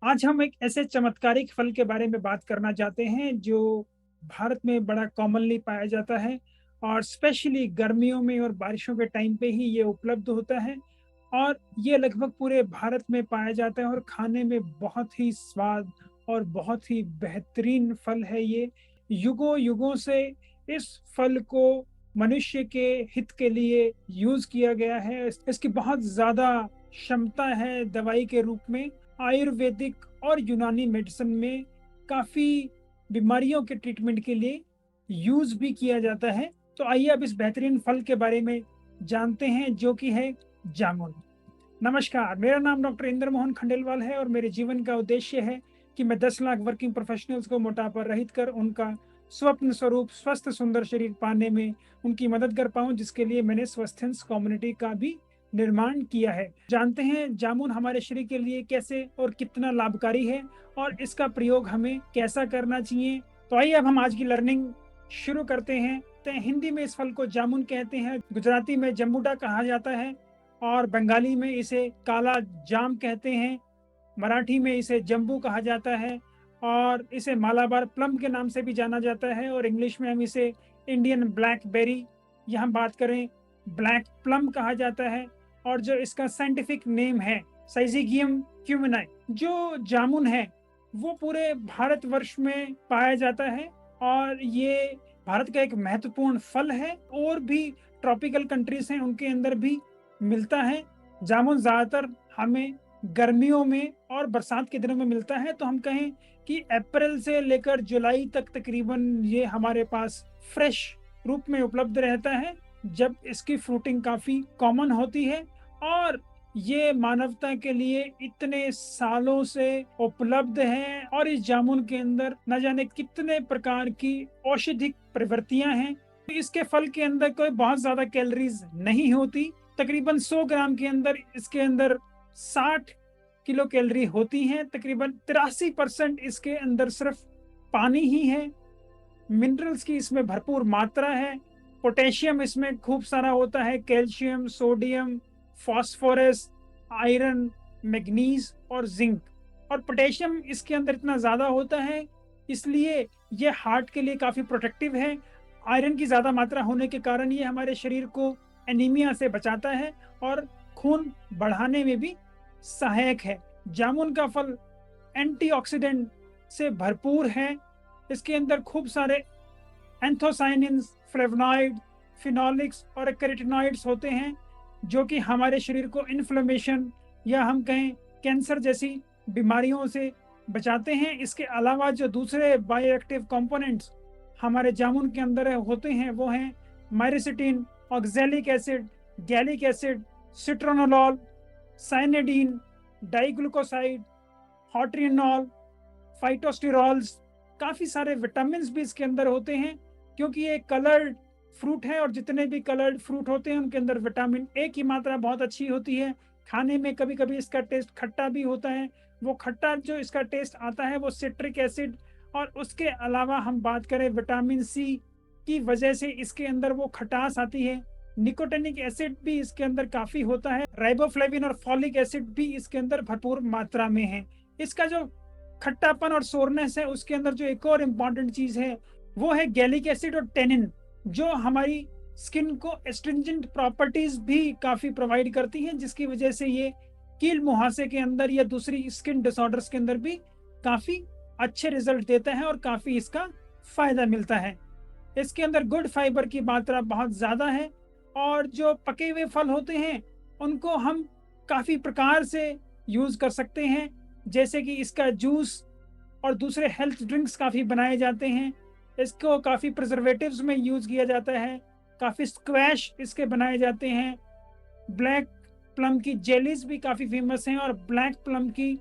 आज हम एक ऐसे चमत्कारिक फल के बारे में बात करना चाहते हैं जो भारत में बड़ा कॉमनली पाया जाता है और स्पेशली गर्मियों में और बारिशों के टाइम पे ही ये उपलब्ध होता है। और ये लगभग पूरे भारत में पाया जाता है और खाने में बहुत ही स्वाद और बहुत ही बेहतरीन फल है ये। युगों युगों से इस फल को मनुष्य के हित के लिए यूज किया गया है। इसकी बहुत ज्यादा क्षमता है दवाई के रूप में। आयुर्वेदिक और यूनानी मेडिसिन में काफी बीमारियों के ट्रीटमेंट के लिए यूज भी किया जाता है। तो आइए अब इस बेहतरीन फल के बारे में जानते हैं जो कि है जामुन। नमस्कार, मेरा नाम डॉक्टर इंद्र मोहन खंडेलवाल है और मेरे जीवन का उद्देश्य है कि मैं 10 लाख वर्किंग प्रोफेशनल्स को मोटापा रहित कर उनका स्वप्न स्वरूप स्वस्थ सुंदर शरीर पाने में उनकी मदद कर पाऊं, जिसके लिए मैंने स्वस्थेंस कम्युनिटी का भी निर्माण किया है। जानते हैं जामुन हमारे शरीर के लिए कैसे और कितना लाभकारी है और इसका प्रयोग हमें कैसा करना चाहिए। तो आइए अब हम आज की लर्निंग शुरू करते हैं। तो हिंदी में इस फल को जामुन कहते हैं, गुजराती में जम्बूटा कहा जाता है और बंगाली में इसे काला जाम कहते हैं। मराठी में इसे जम्बू कहा जाता है और इसे मालाबार प्लम के नाम से भी जाना जाता है और इंग्लिश में हम इसे इंडियन ब्लैकबेरी या हम बात करें ब्लैक प्लम कहा जाता है। और जो इसका साइंटिफिक नेम है साइजिगियम क्यूमेनाई। जो जामुन है वो पूरे भारतवर्ष में पाया जाता है और ये भारत का एक महत्वपूर्ण फल है। और भी ट्रॉपिकल कंट्रीज हैं उनके अंदर भी मिलता है। जामुन ज्यादातर हमें गर्मियों में और बरसात के दिनों में मिलता है। तो हम कहें कि अप्रैल से लेकर जुलाई तक तकरीबन ये हमारे पास फ्रेश रूप में उपलब्ध रहता है, जब इसकी फ्रूटिंग काफी कॉमन होती है। और ये मानवता के लिए इतने सालों से उपलब्ध है और इस जामुन के अंदर न जाने कितने प्रकार की औषधिक प्रवृत्तियां हैं। इसके फल के अंदर कोई बहुत ज्यादा कैलोरीज नहीं होती। तकरीबन 100 ग्राम के अंदर इसके अंदर 60 किलो कैलोरी होती हैं। तकरीबन 83% इसके अंदर सिर्फ पानी ही है। मिनरल्स की इसमें भरपूर मात्रा है। पोटेशियम इसमें खूब सारा होता है, calcium, sodium, phosphorus, iron, manganese और जिंक। और पोटेशियम इसके अंदर इतना ज्यादा होता है इसलिए ये हार्ट के लिए काफी प्रोटेक्टिव है। आयरन की ज्यादा मात्रा होने के कारण ये हमारे शरीर को एनीमिया से बचाता है और खून बढ़ाने में भी सहायक है। जामुन का फल एंटीऑक्सीडेंट से भरपूर है। इसके अंदर खूब सारे एंथोसाइनिन्स, फ्लेवोनॉइड, फिनोलिक्स और कैरोटीनॉइड्स होते हैं जो कि हमारे शरीर को इन्फ्लेमेशन या हम कहें कैंसर जैसी बीमारियों से बचाते हैं। इसके अलावा जो दूसरे बायोएक्टिव कंपोनेंट्स हमारे जामुन के अंदर होते हैं वो हैं माइरिसिटीन, ऑक्सैलिक एसिड, गैलिक एसिड, सिट्रोनोलॉल, साइनेडीन, डाइग्लूकोसाइड, हॉट्रिनॉल, फाइटोस्टिरॉल्स। काफी सारे विटामिन भी इसके अंदर होते हैं क्योंकि ये कलर्ड फ्रूट है और जितने भी कलर्ड फ्रूट होते हैं उनके अंदर विटामिन ए की मात्रा बहुत अच्छी होती है। खाने में कभी कभी इसका टेस्ट खट्टा भी होता है। वो खट्टा जो इसका टेस्ट आता है वो सिट्रिक एसिड और उसके अलावा हम बात करें विटामिन सी की वजह से इसके अंदर वो खटास आती है। निकोटिनिक एसिड भी इसके अंदर काफी होता है। राइबोफ्लेविन और फॉलिक एसिड भी इसके अंदर भरपूर मात्रा में है। इसका जो खट्टापन और सोरनेस है उसके अंदर जो एक और इम्पॉर्टेंट चीज है वो है गैलिक एसिड और टेनिन, जो हमारी स्किन को एस्ट्रिंजेंट प्रॉपर्टीज भी काफी प्रोवाइड करती हैं, जिसकी वजह से ये कील मुहासे के अंदर या दूसरी स्किन डिसऑर्डर्स के अंदर भी काफी अच्छे रिजल्ट देता है और काफी इसका फायदा मिलता है। इसके अंदर गुड फाइबर की मात्रा बहुत ज्यादा है और जो पके हुए फल होते हैं उनको हम काफी प्रकार से यूज कर सकते हैं, जैसे कि इसका जूस और दूसरे हेल्थ ड्रिंक्स काफी बनाए जाते हैं। इसको काफी प्रिजर्वेटिव्स में यूज किया जाता है। काफी स्क्वैश इसके बनाए जाते हैं। ब्लैक प्लम की जेलीज भी काफी फेमस हैं और ब्लैक प्लम की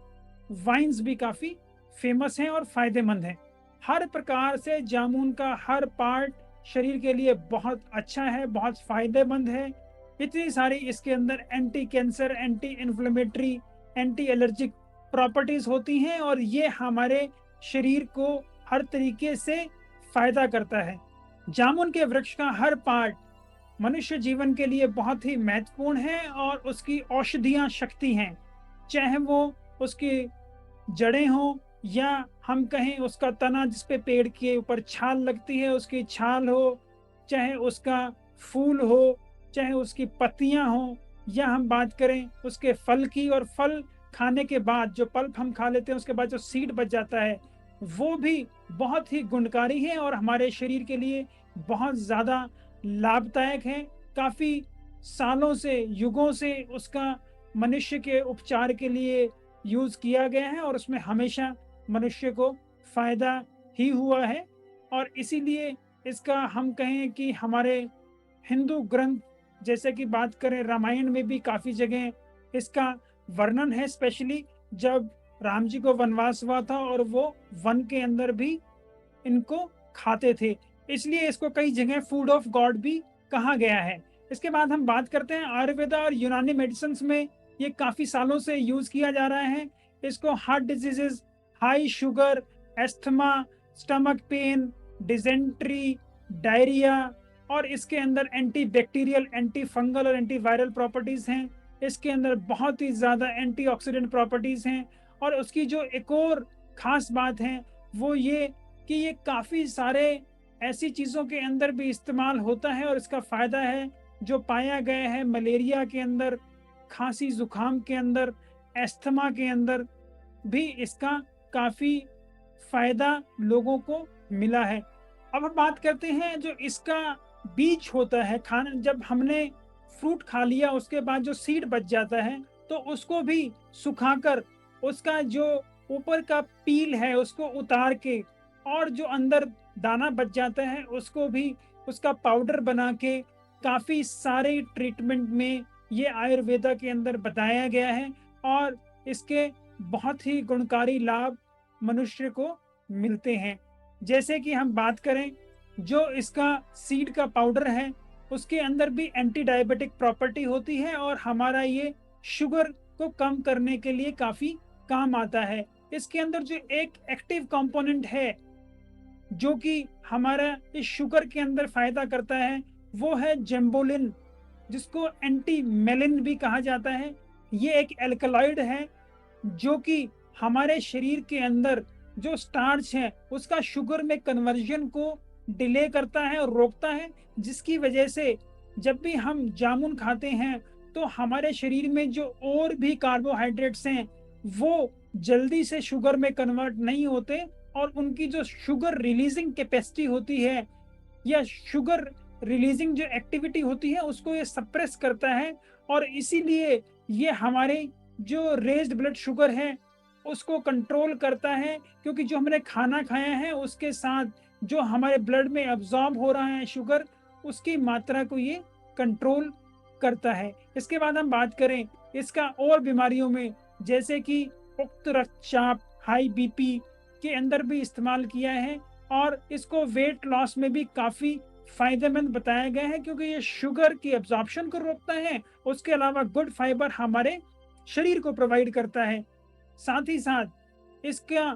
वाइन्स भी काफी फेमस हैं और फायदेमंद हैं। हर प्रकार से जामुन का हर पार्ट शरीर के लिए बहुत अच्छा है, बहुत फायदेमंद है। इतनी सारी इसके अंदर anti cancer, anti inflammatory, anti allergic properties होती हैं और ये हमारे शरीर को हर तरीके से फायदा करता है। जामुन के वृक्ष का हर पार्ट मनुष्य जीवन के लिए बहुत ही महत्वपूर्ण है और उसकी औषधियां शक्ति हैं, चाहे वो उसकी जड़ें हों या हम कहें उसका तना, जिस पे पेड़ के ऊपर छाल लगती है उसकी छाल हो, चाहे उसका फूल हो, चाहे उसकी पत्तियां हों, या हम बात करें उसके फल की, और फल खाने के बाद जो पल्प हम खा लेते हैं उसके बाद जो सीड बच जाता है वो भी बहुत ही गुणकारी है और हमारे शरीर के लिए बहुत ज़्यादा लाभदायक है। काफ़ी सालों से, युगों से उसका मनुष्य के उपचार के लिए यूज़ किया गया है और उसमें हमेशा मनुष्य को फ़ायदा ही हुआ है। और इसीलिए इसका हम कहें कि हमारे हिंदू ग्रंथ, जैसे कि बात करें रामायण में भी काफ़ी जगह इसका वर्णन है, स्पेशली जब राम जी को वनवास हुआ था और वो वन के अंदर भी इनको खाते थे। इसलिए इसको कई जगह फूड ऑफ गॉड भी कहा गया है। इसके बाद हम बात करते हैं आयुर्वेदा और यूनानी मेडिसिन्स में ये काफ़ी सालों से यूज़ किया जा रहा है। इसको heart diseases, high sugar, asthma, stomach pain, dysentery, diarrhoea, और इसके अंदर एंटी बैक्टीरियल, एंटी फंगल और एंटी वायरल प्रॉपर्टीज़ हैं। इसके अंदर बहुत ही ज़्यादा एंटीऑक्सीडेंट प्रॉपर्टीज़ हैं। और उसकी जो एक और ख़ास बात है वो ये कि ये काफ़ी सारे ऐसी चीज़ों के अंदर भी इस्तेमाल होता है और इसका फ़ायदा है जो पाया गया है मलेरिया के अंदर, खांसी ज़ुकाम के अंदर, अस्थमा के अंदर भी इसका काफ़ी फ़ायदा लोगों को मिला है। अब हम बात करते हैं जो इसका बीज होता है, खाना जब हमने फ्रूट खा लिया उसके बाद जो सीड बच जाता है तो उसको भी सुखाकर उसका जो ऊपर का पील है उसको उतार के, और जो अंदर दाना बच जाता है उसको भी उसका पाउडर बना के काफ़ी सारे ट्रीटमेंट में ये आयुर्वेदा के अंदर बताया गया है। और इसके बहुत ही गुणकारी लाभ मनुष्य को मिलते हैं। जैसे कि हम बात करें जो इसका सीड का पाउडर है उसके अंदर भी एंटी डायबिटिक प्रॉपर्टी होती है और हमारा ये शुगर को कम करने के लिए काफ़ी काम आता है। इसके अंदर जो एक एक्टिव कंपोनेंट है जो कि हमारा इस शुगर के अंदर फायदा करता है वो है जेम्बोलिन, जिसको एंटी मेलिन भी कहा जाता है। ये एक एल्कलॉइड है जो कि हमारे शरीर के अंदर जो स्टार्च है उसका शुगर में कन्वर्जन को डिले करता है और रोकता है, जिसकी वजह से जब भी हम जामुन खाते हैं तो हमारे शरीर में जो और भी कार्बोहाइड्रेट्स हैं वो जल्दी से शुगर में कन्वर्ट नहीं होते और उनकी जो शुगर रिलीजिंग कैपेसिटी होती है या शुगर रिलीजिंग जो एक्टिविटी होती है उसको ये सप्रेस करता है। और इसीलिए ये हमारे जो रेज्ड ब्लड शुगर है उसको कंट्रोल करता है, क्योंकि जो हमने खाना खाया है उसके साथ जो हमारे ब्लड में अब्जॉर्ब हो रहा है शुगर उसकी मात्रा को ये कंट्रोल करता है। इसके बाद हम बात करें इसका और बीमारियों में, जैसे कि उक्त रक्तचाप, हाई बीपी के अंदर भी इस्तेमाल किया है और इसको वेट लॉस में भी काफ़ी फायदेमंद बताया गया है, क्योंकि ये शुगर की एब्जॉर्प्शन को रोकता है। उसके अलावा गुड फाइबर हमारे शरीर को प्रोवाइड करता है। साथ ही साथ इसका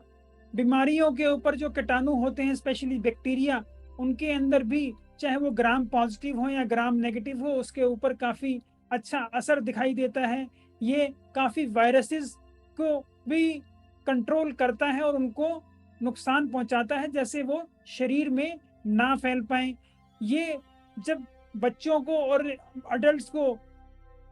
बीमारियों के ऊपर जो कीटाणु होते हैं, स्पेशली बैक्टीरिया, उनके अंदर भी चाहे वो ग्राम पॉजिटिव हो या ग्राम नेगेटिव हो उसके ऊपर काफ़ी अच्छा असर दिखाई देता है। ये काफ़ी वायरसेस को भी कंट्रोल करता है और उनको नुकसान पहुंचाता है, जैसे वो शरीर में ना फैल पाए। ये जब बच्चों को और अडल्ट्स को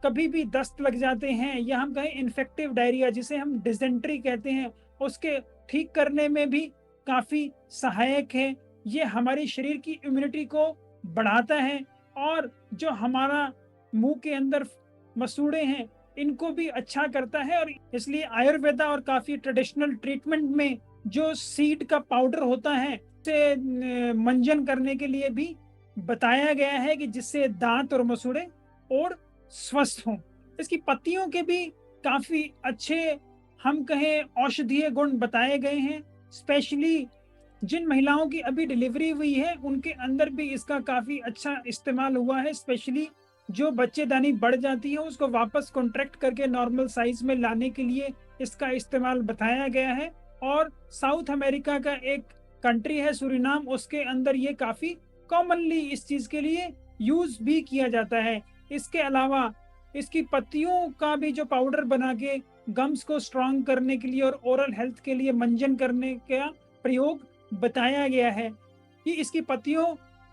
कभी भी दस्त लग जाते हैं या हम कहें इन्फेक्टिव डायरिया जिसे हम डिसेंट्री कहते हैं, उसके ठीक करने में भी काफ़ी सहायक है। ये हमारी शरीर की इम्यूनिटी को बढ़ाता है और जो हमारा मुंह के अंदर मसूड़े हैं इनको भी अच्छा करता है। और इसलिए आयुर्वेदा और काफ़ी ट्रेडिशनल ट्रीटमेंट में जो सीड का पाउडर होता है उसे मंजन करने के लिए भी बताया गया है कि जिससे दांत और मसूड़े और स्वस्थ हों। इसकी पत्तियों के भी काफ़ी अच्छे हम कहें औषधीय गुण बताए गए हैं। स्पेशली जिन महिलाओं की अभी डिलीवरी हुई है उनके अंदर भी इसका काफ़ी अच्छा इस्तेमाल हुआ है। स्पेशली जो बच्चेदानी बढ़ जाती है उसको वापस कॉन्ट्रैक्ट करके नॉर्मल साइज में लाने के लिए इसका इस्तेमाल बताया गया है। और साउथ अमेरिका का एक कंट्री है सूरीनाम, उसके अंदर ये काफ़ी कॉमनली इस चीज़ के लिए यूज़ भी किया जाता है। इसके अलावा इसकी पत्तियों का भी जो पाउडर बना के गम्स को स्ट्रांग करने के लिए और ओरल हेल्थ के लिए मंजन करने का प्रयोग बताया गया है कि इसकी पत्तियों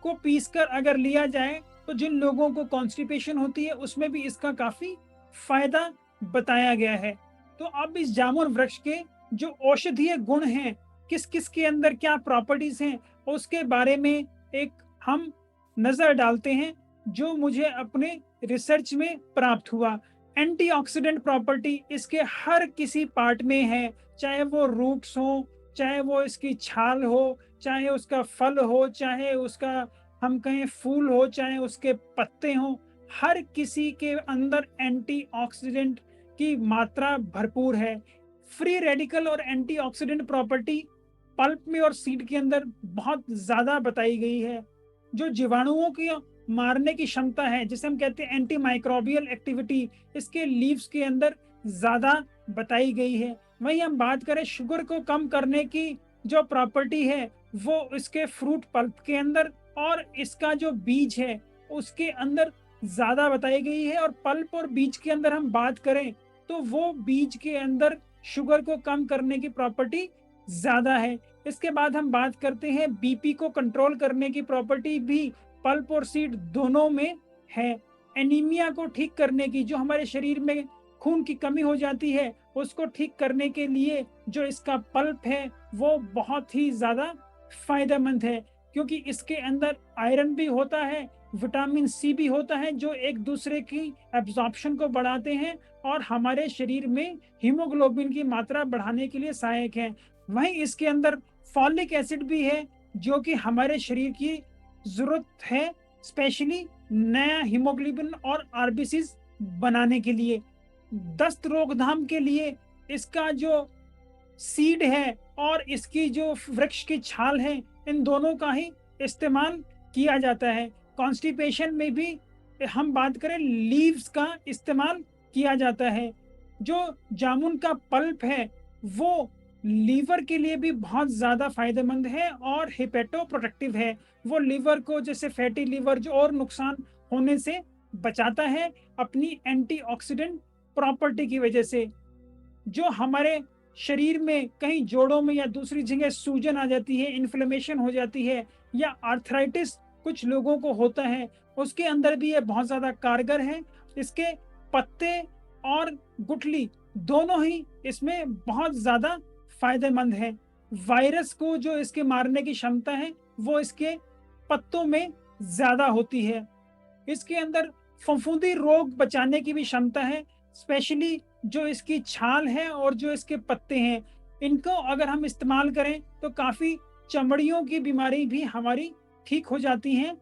को पीसकर अगर लिया जाए तो जिन लोगों को कॉन्स्टिपेशन होती है उसमें भी इसका काफी फायदा बताया गया है। तो अब इस जामुन वृक्ष के जो औषधीय गुण हैं, किस किस के अंदर क्या प्रॉपर्टीज हैं, उसके बारे में एक हम नजर डालते हैं जो मुझे अपने रिसर्च में प्राप्त हुआ। एंटीऑक्सीडेंट प्रॉपर्टी इसके हर किसी पार्ट में है, चाहे वो रूट्स हो, चाहे वो इसकी छाल हो, चाहे उसका फल हो, चाहे उसका हम कहें फूल हो, चाहे उसके पत्ते हों, हर किसी के अंदर एंटीऑक्सीडेंट की मात्रा भरपूर है। फ्री रेडिकल और एंटीऑक्सीडेंट प्रॉपर्टी पल्प में और सीड के अंदर बहुत ज्यादा बताई गई है। जो जीवाणुओं की मारने की क्षमता है, जिसे हम कहते हैं एंटी माइक्रोबियल एक्टिविटी, इसके लीव्स के अंदर ज्यादा बताई गई है। वहीं हम बात करें शुगर को कम करने की जो प्रॉपर्टी है वो इसके फ्रूट पल्प के अंदर और इसका जो बीज है उसके अंदर ज्यादा बताई गई है। और पल्प और बीज के अंदर हम बात करें तो वो बीज के अंदर शुगर को कम करने की प्रॉपर्टी ज्यादा है। इसके बाद हम बात करते हैं बीपी को कंट्रोल करने की प्रॉपर्टी भी पल्प और सीड दोनों में है। एनीमिया को ठीक करने की, जो हमारे शरीर में खून की कमी हो जाती है उसको ठीक करने के लिए जो इसका पल्प है वो बहुत ही ज्यादा फायदेमंद है, क्योंकि इसके अंदर आयरन भी होता है, विटामिन सी भी होता है, जो एक दूसरे की एब्जॉर्प्शन को बढ़ाते हैं और हमारे शरीर में हीमोग्लोबिन की मात्रा बढ़ाने के लिए सहायक है। वहीं इसके अंदर फॉलिक एसिड भी है जो कि हमारे शरीर की जरूरत है, स्पेशली नया हीमोग्लोबिन और आरबीसीज बनाने के लिए। दस्त रोकथाम के लिए इसका जो सीड है और इसकी जो वृक्ष की छाल है, इन दोनों का ही इस्तेमाल किया जाता है। कॉन्स्टिपेशन में भी हम बात करें लीव्स का इस्तेमाल किया जाता है। जो जामुन का पल्प है वो लीवर के लिए भी बहुत ज्यादा फायदेमंद है और हिपेटो प्रोटेक्टिव है। वो लीवर को, जैसे फैटी लीवर, जो और नुकसान होने से बचाता है अपनी एंटीऑक्सीडेंट प्रॉपर्टी की वजह से। जो हमारे शरीर में कहीं जोड़ों में या दूसरी जगह सूजन आ जाती है, इन्फ्लेमेशन हो जाती है या आर्थराइटिस कुछ लोगों को होता है, उसके अंदर भी ये बहुत ज्यादा कारगर है। इसके पत्ते और गुठली दोनों ही इसमें बहुत ज्यादा फायदेमंद है। वायरस को जो इसके मारने की क्षमता है वो इसके पत्तों में ज्यादा होती है। इसके अंदर फफूंदी रोग बचाने की भी क्षमता है, स्पेशली जो इसकी छाल है और जो इसके पत्ते हैं, इनको अगर हम इस्तेमाल करें तो काफी चमड़ियों की बीमारी भी हमारी ठीक हो जाती हैं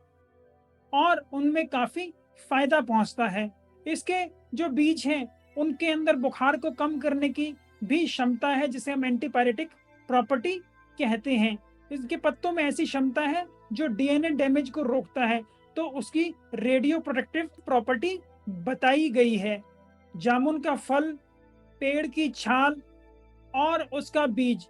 और उनमें काफी फायदा पहुंचता है। इसके जो बीज हैं उनके अंदर बुखार को कम करने की भी क्षमता है, जिसे हम एंटीपायरेटिक प्रॉपर्टी कहते हैं। इसके पत्तों में ऐसी क्षमता है जो डीएनए डैमेज को रोकता है, तो उसकी रेडियो प्रोटेक्टिव प्रॉपर्टी बताई गई है। जामुन का फल, पेड़ की छाल और उसका बीज,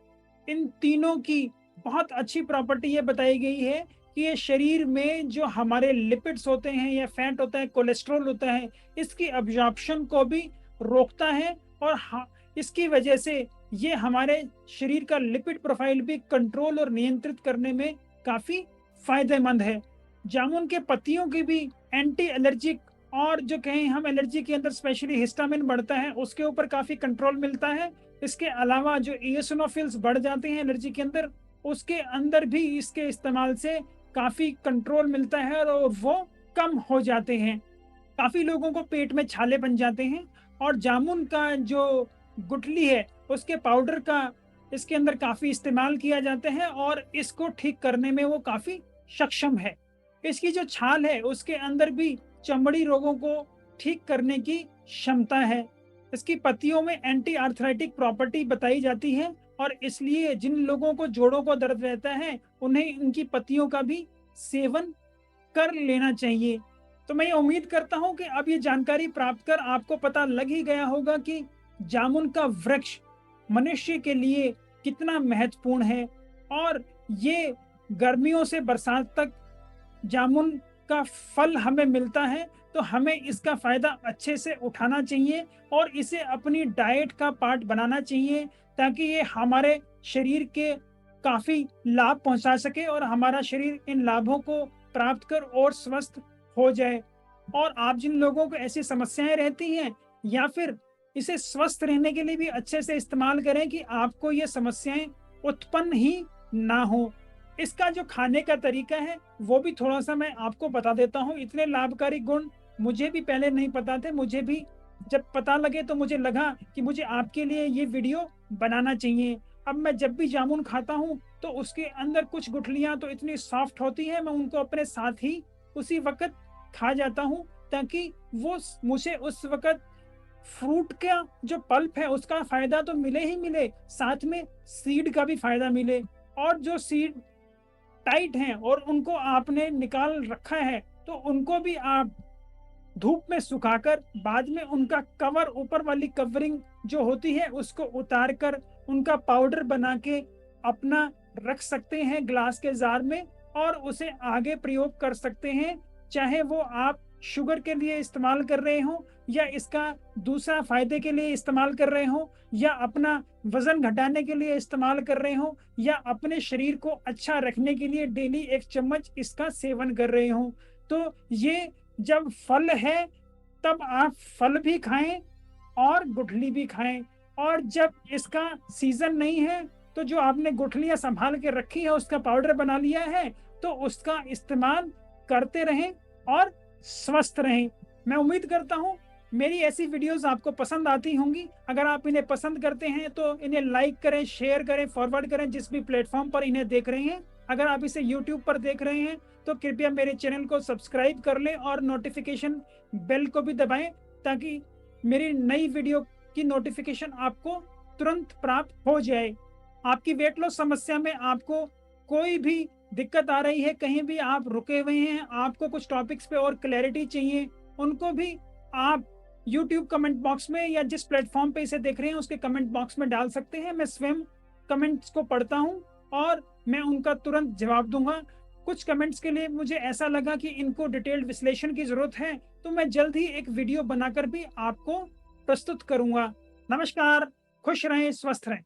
इन तीनों की बहुत अच्छी प्रॉपर्टी ये बताई गई है कि ये शरीर में जो हमारे लिपिड्स होते हैं या फैट होता है, कोलेस्ट्रॉल होता है, इसकी एब्जॉर्प्शन को भी रोकता है और इसकी वजह से ये हमारे शरीर का लिपिड प्रोफाइल भी कंट्रोल और नियंत्रित करने में काफी फायदेमंद है। जामुन के पत्तियों की भी एंटी एलर्जिक और जो कहें हम एलर्जी के अंदर स्पेशली हिस्टामिन बढ़ता है उसके ऊपर काफी कंट्रोल मिलता है। इसके अलावा जो एओसिनोफिल्स बढ़ जाते हैं एलर्जी के अंदर, उसके अंदर भी इसके इस्तेमाल से काफी कंट्रोल मिलता है और वो कम हो जाते हैं। काफी लोगों को पेट में छाले बन जाते हैं और जामुन का जो गुठली है उसके पाउडर का इसके अंदर काफी इस्तेमाल किया जाता है और इसको ठीक करने में वो काफी सक्षम है। इसकी जो छाल है उसके अंदर भी चमड़ी रोगों को ठीक करने की क्षमता है। इसकी पत्तियों में एंटी आर्थराइटिक प्रॉपर्टी बताई जाती है और इसलिए जिन लोगों को जोड़ों को दर्द रहता है उन्हें इनकी पत्तियों का भी सेवन कर लेना चाहिए। तो मैं ये उम्मीद करता हूं कि अब ये जानकारी प्राप्त कर आपको पता लग ही गया होगा कि जामुन का वृक्ष मनुष्य के लिए कितना महत्वपूर्ण है और ये गर्मियों से बरसात तक जामुन का फल हमें मिलता है। तो तो हमें इसका फ़ायदा अच्छे से उठाना चाहिए और इसे अपनी डाइट का पार्ट बनाना चाहिए, ताकि ये हमारे शरीर के काफ़ी लाभ पहुँचा सके और हमारा शरीर इन लाभों को प्राप्त कर और स्वस्थ हो जाए। और आप जिन लोगों को ऐसी समस्याएँ रहती हैं, या फिर इसे स्वस्थ रहने के लिए भी अच्छे से इस्तेमाल करें कि आपको ये समस्याएँ उत्पन्न ही ना हो। इसका जो खाने का तरीका है, वो भी थोड़ा-सा मैं आपको बता देता हूँ। इतने लाभकारी गुण मुझे भी पहले नहीं पता थे। मुझे भी जब पता लगे तो मुझे लगा कि मुझे आपके लिए ये वीडियो बनाना चाहिए। अब मैं जब भी जामुन खाता हूँ, तो उसके अंदर कुछ गुठलियाँ तो इतनी सॉफ्ट होती हैं, मैं उनको अपने साथ ही उसी वक़्त खा जाता हूँ, ताकि वो स मुझे उस वक़्त फ्रूट का जो पल्प है उसका फ़ायदा तो मिले ही मिले, साथ में सीड का भी फ़ायदा मिले। और जो सीड टाइट हैं और उनको आपने निकाल रखा है, तो उनको भी आप धूप में सुखाकर बाद में उनका कवर, ऊपर वाली कवरिंग जो होती है उसको उतार कर उनका पाउडर बना के अपना रख सकते हैं ग्लास के जार में, और उसे आगे प्रयोग कर सकते हैं। चाहे वो आप शुगर के लिए इस्तेमाल कर रहे हो, या इसका दूसरा फायदे के लिए इस्तेमाल कर रहे हो, या अपना वजन घटाने के लिए इस्तेमाल कर रहे हो, या अपने शरीर को अच्छा रखने के लिए डेली 1 चम्मच इसका सेवन कर रहे हो। तो ये जब फल है, तब आप फल भी खाएँ और गुठली भी खाएँ। और जब इसका सीज़न नहीं है, तो जो आपने गुठलियाँ सँभाल के रखी है, उसका पाउडर बना लिया है, तो उसका इस्तेमाल करते रहें और स्वस्थ रहें। मैं उम्मीद करता हूँ मेरी ऐसी वीडियोज़ आपको पसंद आती होंगी। अगर आप इन्हें पसंद करते हैं, तो इन्हें लाइक करें, शेयर करें, फॉरवर्ड करें जिस भी प्लेटफ़ॉर्म पर इन्हें देख रहे हैं। अगर आप इसे यूट्यूब पर देख रहे हैं, तो कृपया मेरे चैनल को सब्सक्राइब कर लें और नोटिफिकेशन बेल को भी दबाएं, ताकि मेरी नई वीडियो की नोटिफिकेशन आपको तुरंत प्राप्त हो जाए। आपकी वेट लॉस समस्या में आपको कोई भी दिक्कत आ रही है, कहीं भी आप रुके हुए हैं, आपको कुछ टॉपिक्स पे और क्लैरिटी चाहिए, उनको भी आप यूट्यूब कमेंट बॉक्स में या जिस प्लेटफॉर्म पे इसे देख रहे हैं उसके कमेंट बॉक्स में डाल सकते हैं। मैं स्वयं कमेंट्स को पढ़ता हूँ और मैं उनका तुरंत जवाब दूंगा। कुछ कमेंट्स के लिए मुझे ऐसा लगा कि इनको डिटेल्ड विश्लेषण की जरूरत है, तो मैं जल्द ही एक वीडियो बनाकर भी आपको प्रस्तुत करूंगा। नमस्कार, खुश रहें, स्वस्थ रहें।